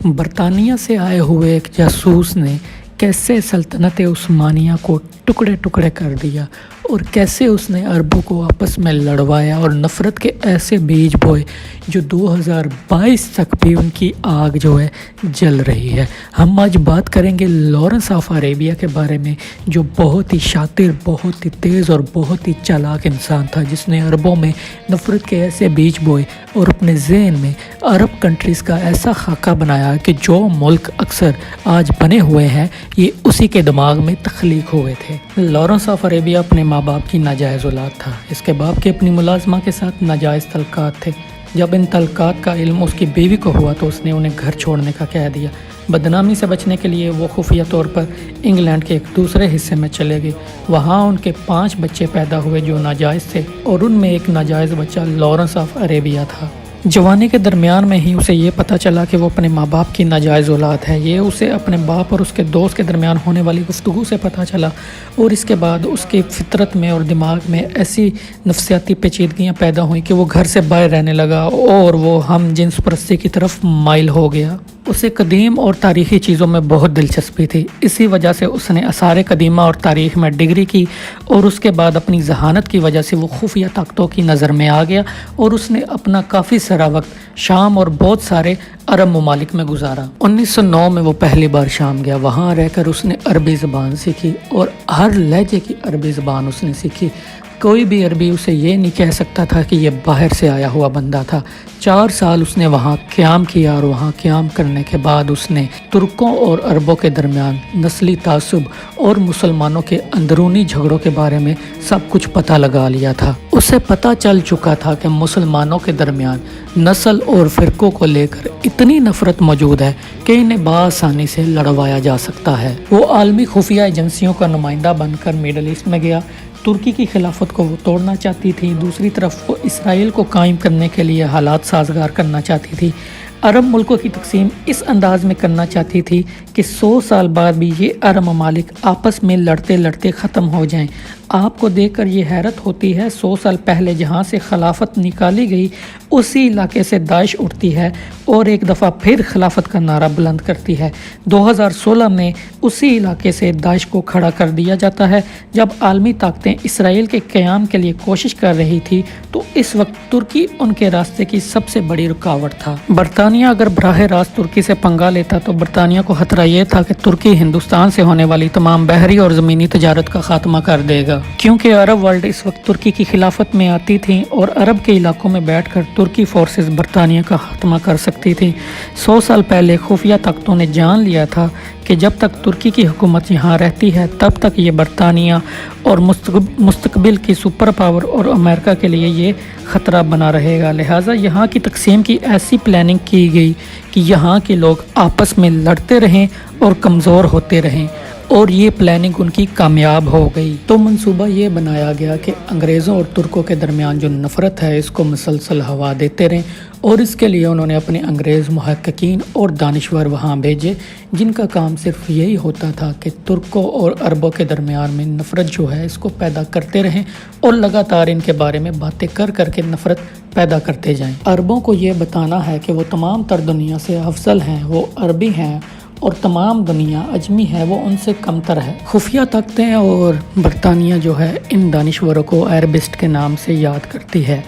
برطانیہ سے آئے ہوئے ایک جاسوس نے کیسے سلطنت عثمانیہ کو ٹکڑے ٹکڑے کر دیا اور کیسے اس نے عربوں کو آپس میں لڑوایا اور نفرت کے ایسے بیج بوئے جو 2022 تک بھی ان کی آگ جو ہے جل رہی ہے۔ ہم آج بات کریں گے لارنس آف عربیہ کے بارے میں، جو بہت ہی شاطر، بہت ہی تیز اور بہت ہی چالاک انسان تھا، جس نے عربوں میں نفرت کے ایسے بیج بوئے اور اپنے ذہن میں عرب کنٹریز کا ایسا خاکہ بنایا کہ جو ملک اکثر آج بنے ہوئے ہیں یہ اسی کے دماغ میں تخلیق ہوئے تھے۔ لارنس آف عربیہ اپنے ماں باپ کی ناجائز اولاد تھا۔ اس کے باپ کے اپنی ملازمہ کے ساتھ ناجائز تعلقات تھے۔ جب ان تعلقات کا علم اس کی بیوی کو ہوا تو اس نے انہیں گھر چھوڑنے کا کہہ دیا۔ بدنامی سے بچنے کے لیے وہ خفیہ طور پر انگلینڈ کے ایک دوسرے حصے میں چلے گئے۔ وہاں ان کے 5 بچے پیدا ہوئے جو ناجائز تھے، اور ان میں ایک ناجائز بچہ لارنس آف عربیہ تھا۔ جوانی کے درمیان میں ہی اسے یہ پتہ چلا کہ وہ اپنے ماں باپ کی ناجائز اولاد ہے۔ یہ اسے اپنے باپ اور اس کے دوست کے درمیان ہونے والی گفتگو سے پتہ چلا، اور اس کے بعد اس کی فطرت میں اور دماغ میں ایسی نفسیاتی پیچیدگیاں پیدا ہوئیں کہ وہ گھر سے باہر رہنے لگا اور وہ ہم جنس پرستی کی طرف مائل ہو گیا۔ اسے قدیم اور تاریخی چیزوں میں بہت دلچسپی تھی، اسی وجہ سے اس نے آثار قدیمہ اور تاریخ میں ڈگری کی، اور اس کے بعد اپنی ذہانت کی وجہ سے وہ خفیہ طاقتوں کی نظر میں آ گیا، اور اس نے اپنا کافی سارا وقت شام اور بہت سارے عرب ممالک میں گزارا۔ 1909 میں وہ پہلی بار شام گیا۔ وہاں رہ کر اس نے عربی زبان سیکھی اور ہر لہجے کی عربی زبان اس نے سیکھی۔ کوئی بھی عربی اسے یہ نہیں کہہ سکتا تھا کہ یہ باہر سے آیا ہوا بندہ تھا۔ 4 سال اس نے وہاں قیام کیا، اور وہاں قیام کرنے کے بعد اس نے ترکوں اور عربوں کے درمیان نسلی تعصب اور مسلمانوں کے اندرونی جھگڑوں کے بارے میں سب کچھ پتہ لگا لیا تھا۔ اسے پتہ چل چکا تھا کہ مسلمانوں کے درمیان نسل اور فرقوں کو لے کر اتنی نفرت موجود ہے کہ انہیں بآسانی سے لڑوایا جا سکتا ہے۔ وہ عالمی خفیہ ایجنسیوں کا نمائندہ بن کر میڈل ایسٹ میں گیا۔ ترکی کی خلافت کو وہ توڑنا چاہتی تھی، دوسری طرف وہ اسرائیل کو قائم کرنے کے لیے حالات سازگار کرنا چاہتی تھی۔ عرب ملکوں کی تقسیم اس انداز میں کرنا چاہتی تھی کہ 100 سال بعد بھی یہ عرب ممالک آپس میں لڑتے لڑتے ختم ہو جائیں۔ آپ کو دیکھ کر یہ حیرت ہوتی ہے، 100 سال پہلے جہاں سے خلافت نکالی گئی اسی علاقے سے داعش اٹھتی ہے اور ایک دفعہ پھر خلافت کا نعرہ بلند کرتی ہے۔ 2016 میں اسی علاقے سے داعش کو کھڑا کر دیا جاتا ہے۔ جب عالمی طاقتیں اسرائیل کے قیام کے لیے کوشش کر رہی تھی تو اس وقت ترکی ان کے راستے کی سب سے بڑی رکاوٹ تھا۔ برطانیہ اگر براہ راست ترکی سے پنگا لیتا تو برطانیہ کو خطرہ یہ تھا کہ ترکی ہندوستان سے ہونے والی تمام بحری اور زمینی تجارت کا خاتمہ کر دے گا، کیونکہ عرب ورلڈ اس وقت ترکی کی خلافت میں آتی تھی اور عرب کے علاقوں میں بیٹھ کر ترکی فورسز برطانیہ کا خاتمہ کر سکتی تھی۔ 100 سال پہلے خفیہ طاقتوں نے جان لیا تھا کہ جب تک ترکی کی حکومت یہاں رہتی ہے تب تک یہ برطانیہ اور مستقبل کی سپر پاور اور امریکہ کے لیے یہ خطرہ بنا رہے گا۔ لہٰذا یہاں کی تقسیم کی ایسی پلاننگ کی گئی کہ یہاں کے لوگ آپس میں لڑتے رہیں اور کمزور ہوتے رہیں، اور یہ پلاننگ ان کی کامیاب ہو گئی۔ تو منصوبہ یہ بنایا گیا کہ انگریزوں اور ترکوں کے درمیان جو نفرت ہے اس کو مسلسل ہوا دیتے رہیں، اور اس کے لیے انہوں نے اپنے انگریز محققین اور دانشور وہاں بھیجے، جن کا کام صرف یہی ہوتا تھا کہ ترکوں اور عربوں کے درمیان میں نفرت جو ہے اس کو پیدا کرتے رہیں اور لگاتار ان کے بارے میں باتیں کر کر کے نفرت پیدا کرتے جائیں۔ عربوں کو یہ بتانا ہے کہ وہ تمام تر دنیا سے افضل ہیں، وہ عربی ہیں، اور تمام دنیا اجمی ہے، وہ ان سے کم تر ہے۔ خفیہ طاقتیں اور برطانیہ جو ہے ان دانشوروں کو عربسٹ کے نام سے یاد کرتی ہے۔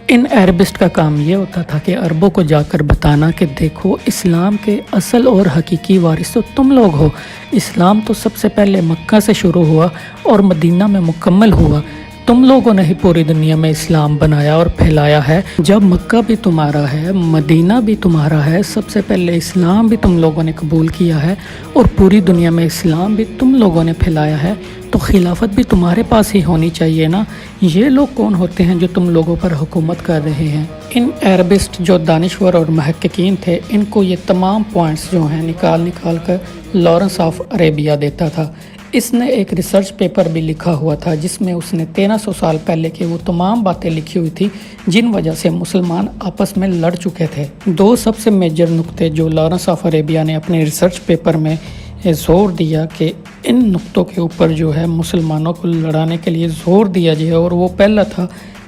ان عربسٹ کا کام یہ ہوتا تھا کہ عربوں کو جا کر بتانا کہ دیکھو، اسلام کے اصل اور حقیقی وارث تو تم لوگ ہو۔ اسلام تو سب سے پہلے مکہ سے شروع ہوا اور مدینہ میں مکمل ہوا۔ تم لوگوں نے ہی پوری دنیا میں اسلام بنایا اور پھیلایا ہے۔ جب مکہ بھی تمہارا ہے، مدینہ بھی تمہارا ہے، سب سے پہلے اسلام بھی تم لوگوں نے قبول کیا ہے اور پوری دنیا میں اسلام بھی تم لوگوں نے پھیلایا ہے، تو خلافت بھی تمہارے پاس ہی ہونی چاہیے نا۔ یہ لوگ کون ہوتے ہیں جو تم لوگوں پر حکومت کر رہے ہیں؟ ان عربسٹ جو دانشور اور محققین تھے، ان کو یہ تمام پوائنٹس جو ہیں نکال کر لارنس آف عربیہ دیتا تھا۔ اس نے ایک ریسرچ پیپر بھی لکھا ہوا تھا جس میں اس نے 1300 سال پہلے کے وہ تمام باتیں لکھی ہوئی تھی جن وجہ سے مسلمان آپس میں لڑ چکے تھے۔ 2 سب سے میجر نقطے جو لارنس آف عربیہ نے اپنے ریسرچ پیپر میں زور دیا کہ ان نقطوں کے اوپر جو ہے مسلمانوں کو لڑانے کے لیے زور دیا جائے، اور وہ پہلا تھا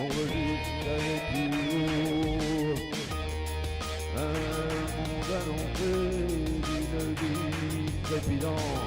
On veut juste aller plus haut, un monde annoncé d'une vie trépidante।